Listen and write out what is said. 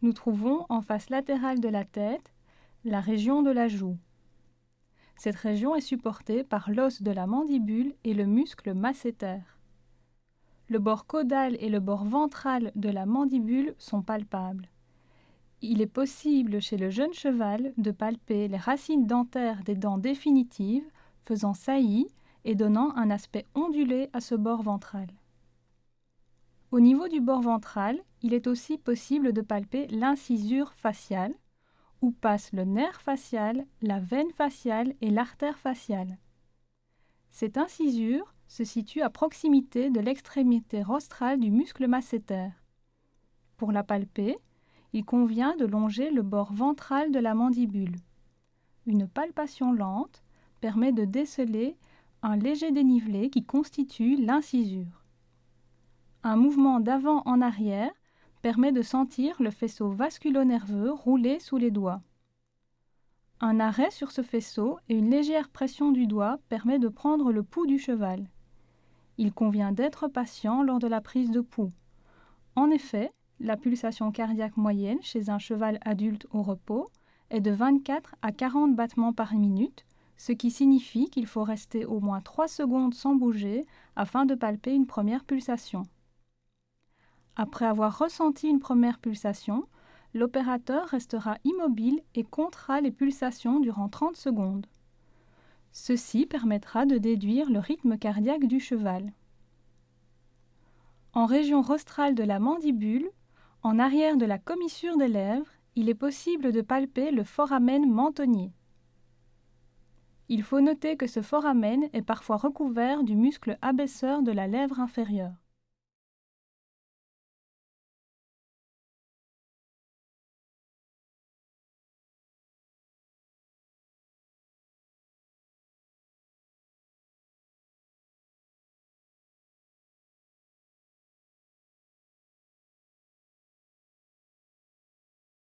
nous trouvons en face latérale de la tête la région de la joue. Cette région est supportée par l'os de la mandibule et le muscle masséter. Le bord caudal et le bord ventral de la mandibule sont palpables. Il est possible chez le jeune cheval de palper les racines dentaires des dents définitives, faisant saillie et donnant un aspect ondulé à ce bord ventral. Au niveau du bord ventral, il est aussi possible de palper l'incisure faciale, où passe le nerf facial, la veine faciale et l'artère faciale. Cette incisure se situe à proximité de l'extrémité rostrale du muscle masséter. Pour la palper, il convient de longer le bord ventral de la mandibule. Une palpation lente permet de déceler un léger dénivelé qui constitue l'incisure. Un mouvement d'avant en arrière permet de sentir le faisceau vasculo-nerveux rouler sous les doigts. Un arrêt sur ce faisceau et une légère pression du doigt permet de prendre le pouls du cheval. Il convient d'être patient lors de la prise de pouls. En effet, la pulsation cardiaque moyenne chez un cheval adulte au repos est de 24 à 40 battements par minute, ce qui signifie qu'il faut rester au moins 3 secondes sans bouger afin de palper une première pulsation. Après avoir ressenti une première pulsation, l'opérateur restera immobile et comptera les pulsations durant 30 secondes. Ceci permettra de déduire le rythme cardiaque du cheval. En région rostrale de la mandibule, en arrière de la commissure des lèvres, il est possible de palper le foramen mentonnier. Il faut noter que ce foramen est parfois recouvert du muscle abaisseur de la lèvre inférieure.